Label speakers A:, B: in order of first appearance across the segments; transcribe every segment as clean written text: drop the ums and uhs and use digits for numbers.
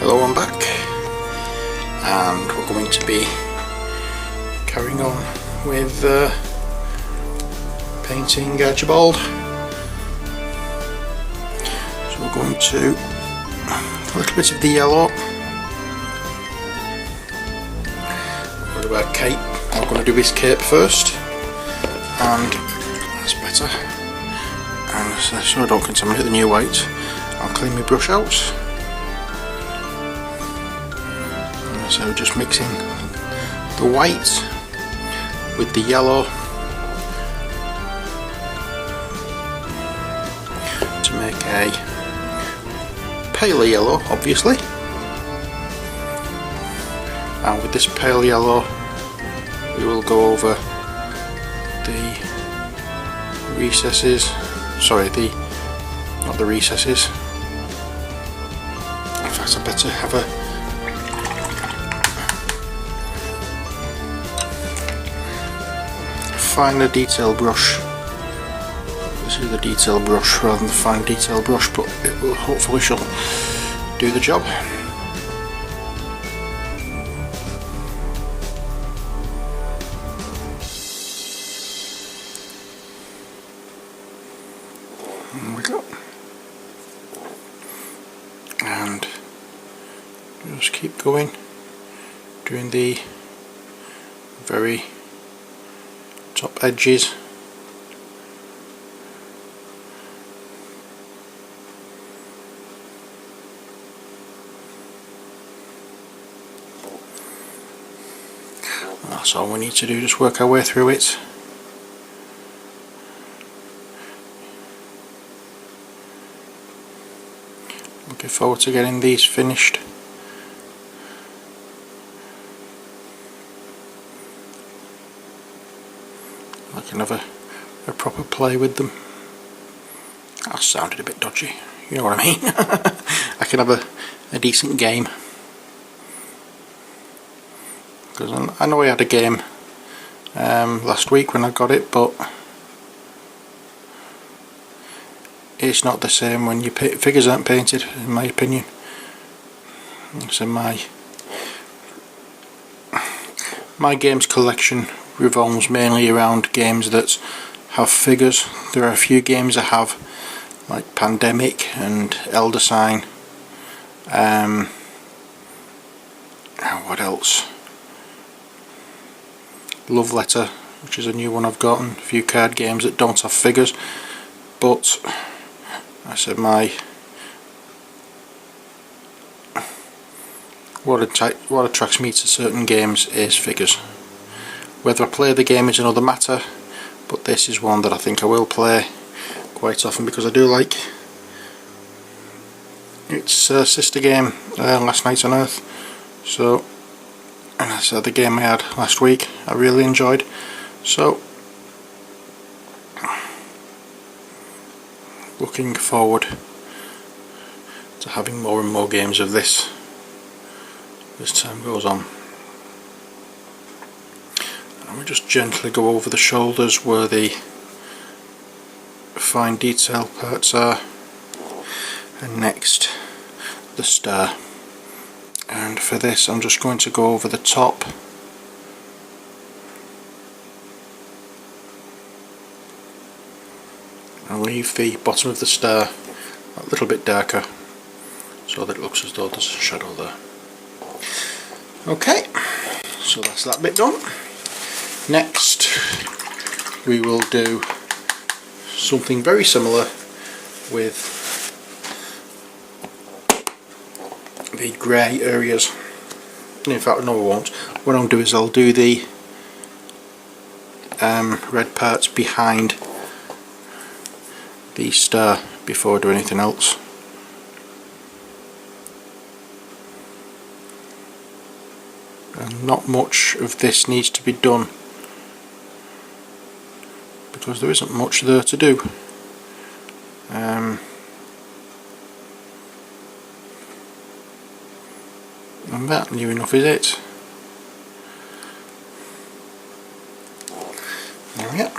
A: Hello, I'm back, and we're going to be carrying on with painting Archibald. So we're going to a little bit of the yellow. We're going to wear cape. I'm going to do his cape first, and that's better. And so I don't contaminate the new white, I'll clean my brush out. So just mixing the white with the yellow to make a paler yellow, obviously. And with this pale yellow we will go over the recesses, not the recesses. In fact, I better have a finer detail brush. This is the detail brush rather than the fine detail brush, but it will hopefully shall do the job. There we go. And just keep going, doing the very top edges. That's all we need to do, just work our way through it. Looking forward to getting these finished. I can have a proper play with them. That sounded a bit dodgy, you know what I mean. I can have a decent game. Because I know I had a game last week when I got it, but it's not the same when your figures aren't painted, in my opinion. So my games collection revolves mainly around games that have figures. There are a few games I have, like Pandemic and Elder Sign. What else? Love Letter, which is a new one I've gotten. A few card games that don't have figures, but I said what attracts me to certain games is figures. Whether I play the game is another matter, but this is one that I think I will play quite often because I do like its sister game, Last Night on Earth. So, and that's the game I had last week, I really enjoyed. So, looking forward to having more and more games of this as time goes on. And we just gently go over the shoulders where the fine detail parts are, and next the star. And for this I'm just going to go over the top and leave the bottom of the star a little bit darker so that it looks as though there's a shadow there. Okay, so that's that bit done. Next we will do something very similar with the grey areas. In fact, no, I won't. What I'll do is I'll do the red parts behind the star before I do anything else. And not much of this needs to be done because there isn't much there to do. And that near enough is it. There we go.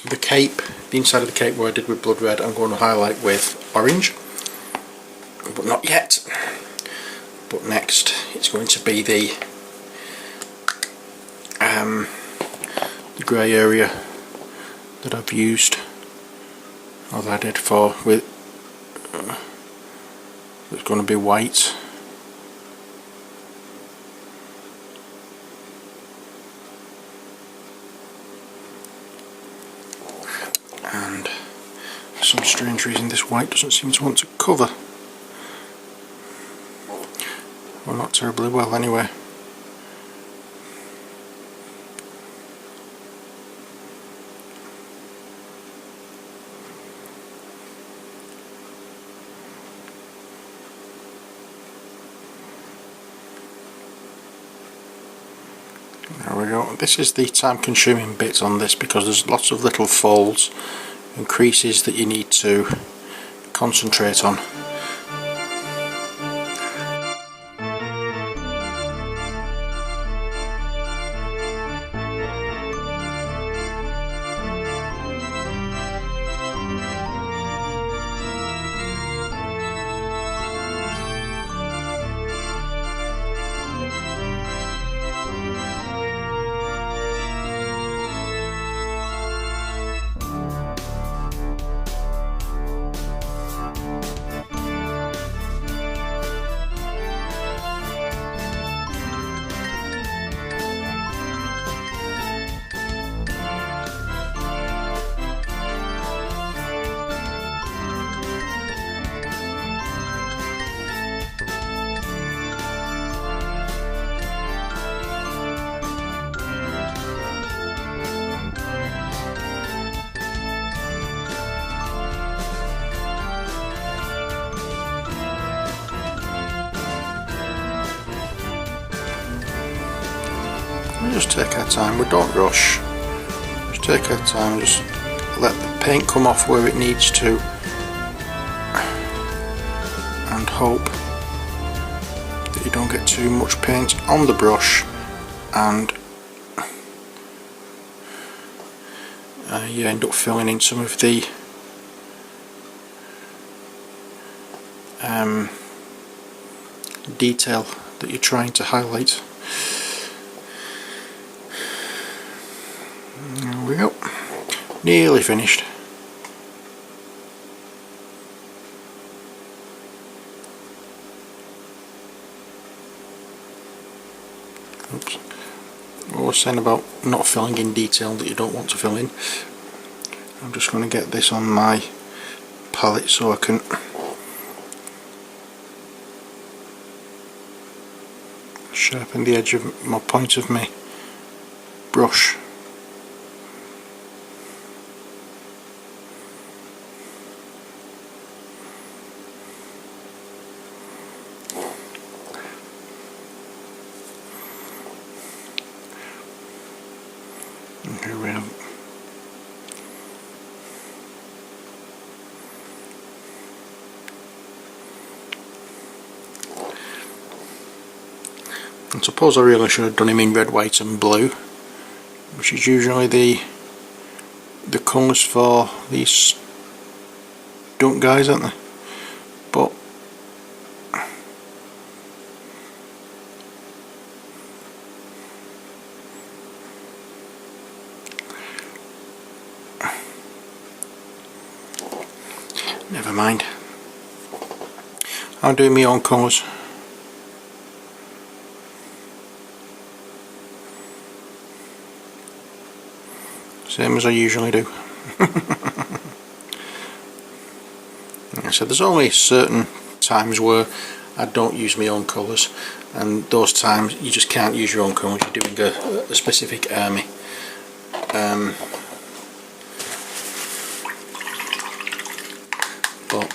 A: The cape, the inside of the cape where I did with blood red, I'm going to highlight with orange. but not yet. But next it's going to be the grey area that I've used, or that I did for with. It's going to be white. And for some strange reason this white doesn't seem to want to cover. Well, not terribly well anyway. There we go. This is the time consuming bit on this because there's lots of little folds and creases that you need to concentrate on. We just take our time, we don't rush, just take our time, just let the paint come off where it needs to and hope that you don't get too much paint on the brush and you end up filling in some of the detail that you're trying to highlight. There we go, nearly finished. Oops. What I was saying about not filling in detail that you don't want to fill in. I'm just going to get this on my palette so I can sharpen the edge of my point of my brush. And here we have it. I suppose I really should have done him in red, white and blue, which is usually the colours for these stunt guys, aren't they? But never mind, I'll do my own colours. Same as I usually do. Like I said, there's only certain times where I don't use my own colours, and those times you just can't use your own colours. You're doing a specific army. But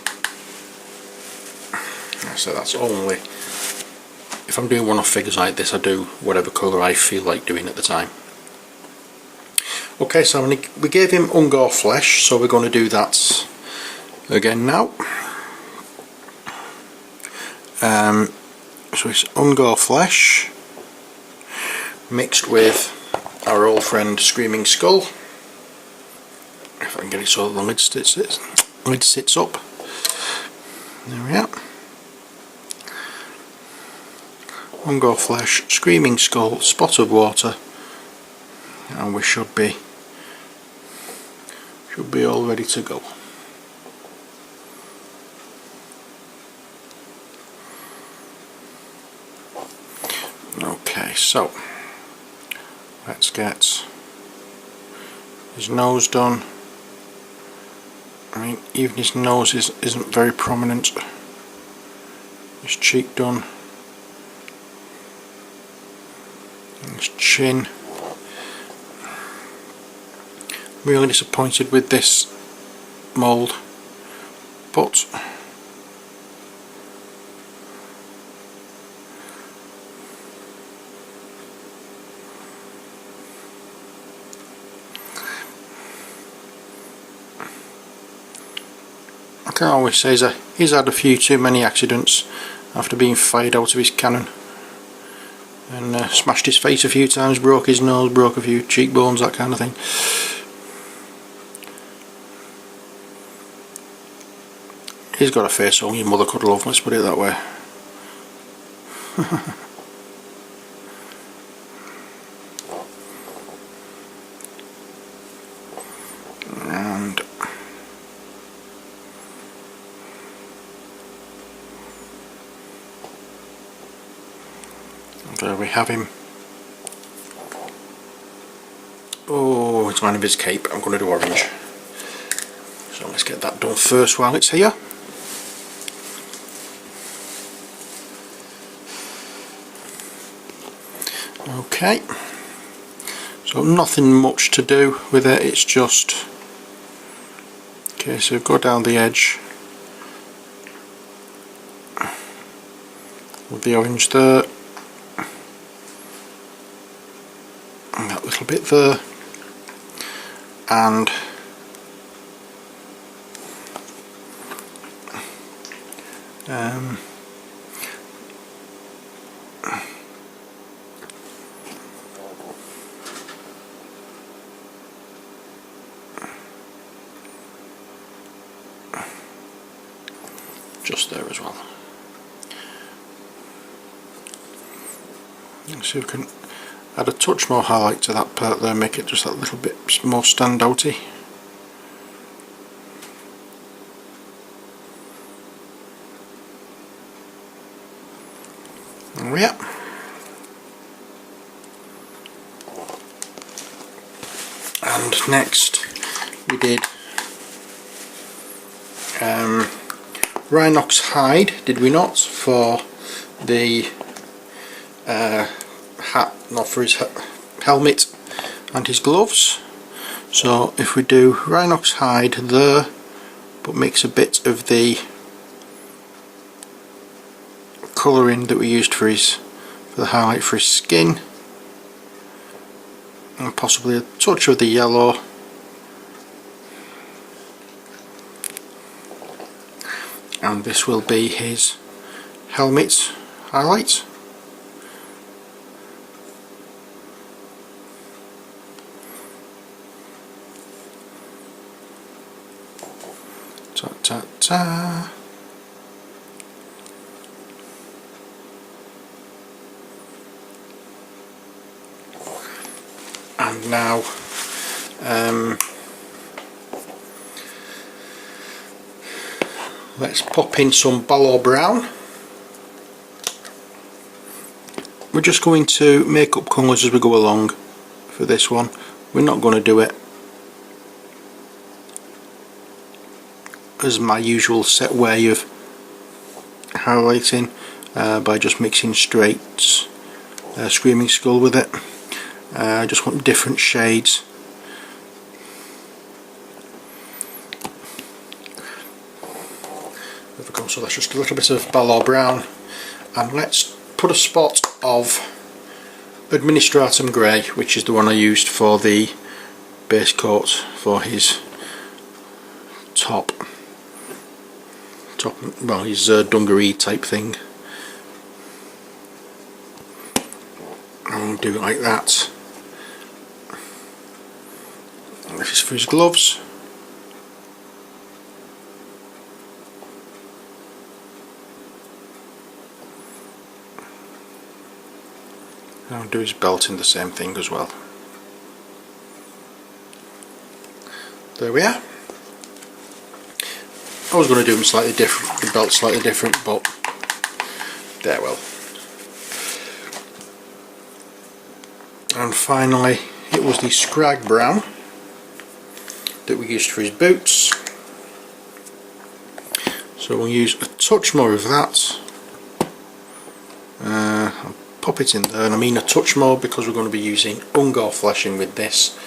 A: so that's only if I'm doing one-off figures like this. I do whatever colour I feel like doing at the time. Okay, so we gave him Ungor flesh, so we're going to do that again now. So it's Ungor flesh mixed with our old friend Screaming Skull. If I can get it so the lid sits up. There we are. Mungo flesh, screaming skull, spot of water, and we should be all ready to go. Okay, so let's get his nose done. I mean, even his nose isn't very prominent. His cheek done. And his chin. Really disappointed with this mould, but I can always say he's had a few too many accidents after being fired out of his cannon, and smashed his face a few times, broke his nose, broke a few cheekbones, that kind of thing. He's got a face only your mother could love, let's put it that way. And there we have him. Oh, it's one of his cape. I'm going to do orange. So let's get that done first while it's here. Okay, so nothing much to do with it, it's just, okay, so go down the edge with the orange there, and that little bit there, and just there as well. Let's see if we can add a touch more highlight to that part there, make it just that little bit more standouty. Yep. And next we did Rhinox hide, did we not, for the hat, not for his helmet and his gloves. So if we do Rhinox hide there, but mix a bit of the colouring that we used for the highlight for his skin, and possibly a touch of the yellow, and this will be his helmet highlight. Ta ta ta. And now let's pop in some Balor Brown. We're just going to make up colours as we go along for this one. We're not going to do it as my usual set way of highlighting by just mixing straight Screaming Skull with it. I just want different shades. There we go, so that's just a little bit of Balor Brown, and let's put a spot of Administratum Grey, which is the one I used for the base coat for his top, well, his dungaree type thing. I'll do it like that. And this is for his gloves. I'll do his belt in the same thing as well. There we are. I was going to do them slightly different, the belt slightly different, but there well. And finally, it was the Scrag Brown that we used for his boots. So we'll use a touch more of that. I'll pop it in there, and I mean a touch more because we're going to be using Ungor fleshing with this,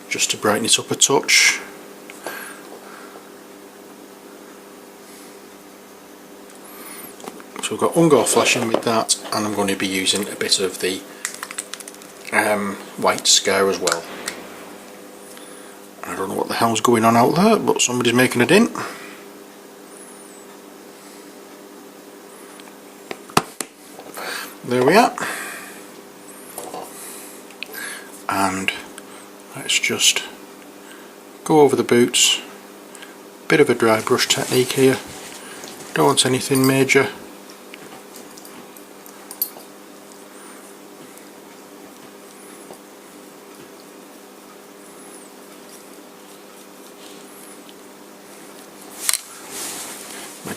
A: just to brighten it up a touch. So we've got Ungor fleshing with that, and I'm going to be using a bit of the white scare as well. I don't know what the hell's going on out there, but somebody's making a dint. There we are. And let's just go over the boots. Bit of a dry brush technique here. Don't want anything major.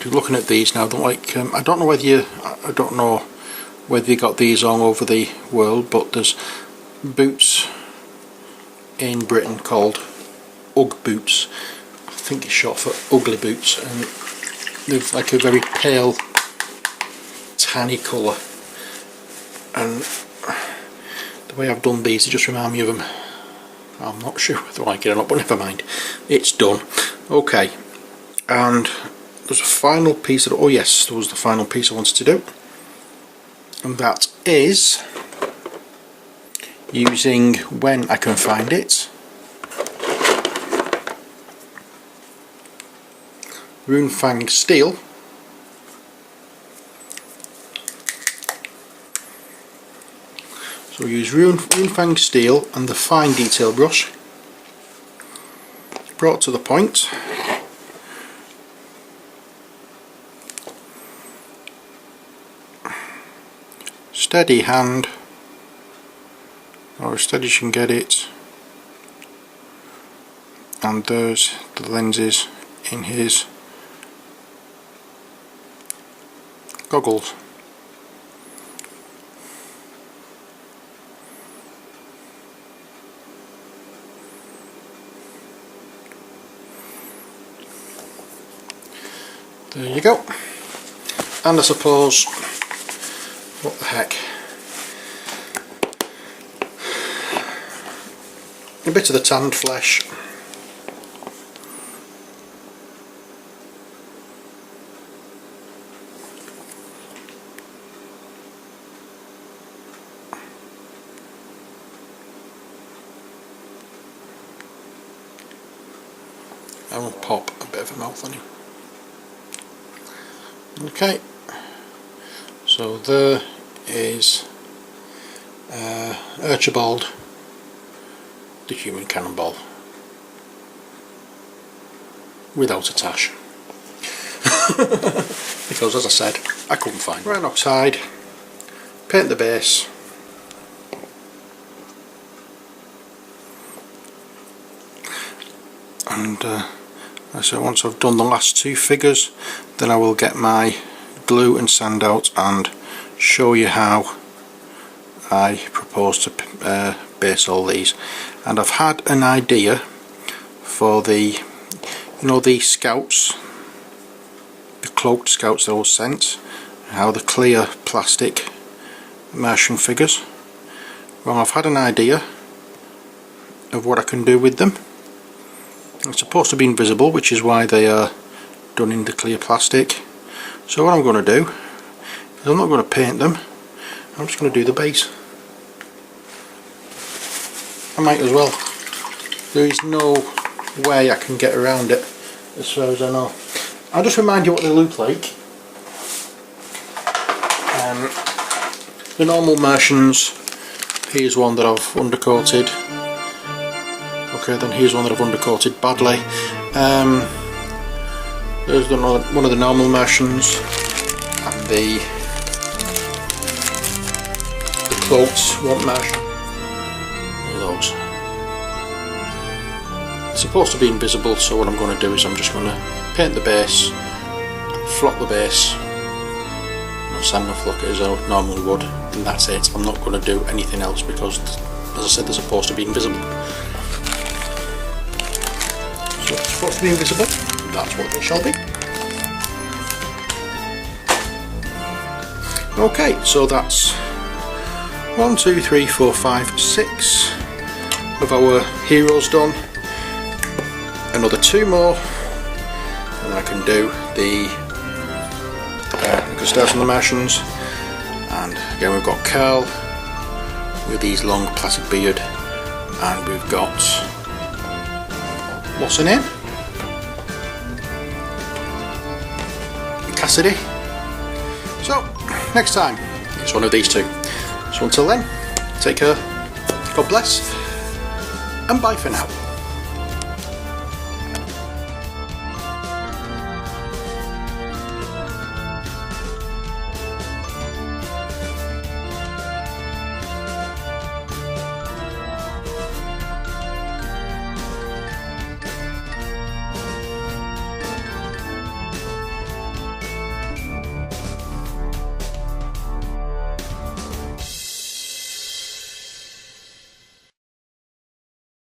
A: Looking at these now, I don't know whether you got these all over the world, but there's boots in Britain called Ugg boots. I think it's short for ugly boots, and they've like a very pale tanny colour, and the way I've done these, they just remind me of them. I'm not sure whether I like it or not, but never mind, it's done. Okay, and there's a final piece of, oh yes, there was the final piece I wanted to do, and that is using, when I can find it, Runefang steel. So we use Runefang steel and the fine detail brush, brought to the point. Steady hand, or as steady as you can get it, and there's the lenses in his goggles. There you go. And I suppose, what the heck, a bit of the tanned flesh. I will pop a bit of a mouth on him. Okay, so there is Archibald, the human cannonball, without a tash. Because, as I said, I couldn't find it. Oxide, paint the base, and so once I've done the last two figures, then I will get my glue and sand out and show you how I propose to base all these. And I've had an idea for the, the scouts, the cloaked scouts that was sent, how the clear plastic immersion figures. Well, I've had an idea of what I can do with them. It's supposed to be invisible, which is why they are done in the clear plastic. So what I'm going to do is I'm not going to paint them, I'm just going to do the base. I might as well. There is no way I can get around it as far as I know. I'll just remind you what they look like. The normal immersions, here's one that I've undercoated. Okay, then here's one that I've undercoated badly. There's one of the normal immersions, and the cloaks won't merge. Those. It's supposed to be invisible, so what I'm going to do is I'm just going to paint the base, flock the base, sand and flock it as I normally would, and that's it. I'm not going to do anything else because, as I said, they're supposed to be invisible. So it's supposed to be invisible, that's what they shall be. Okay, so that's 1, 2, 3, 4, 5, 6 of our heroes done. Another 2 more, and then I can do the Stairs on the Martians. And again, we've got Carl with his long plaited beard, and we've got, what's her name? Cassidy. So next time it's one of these 2. So until then, take care, God bless, and bye for now.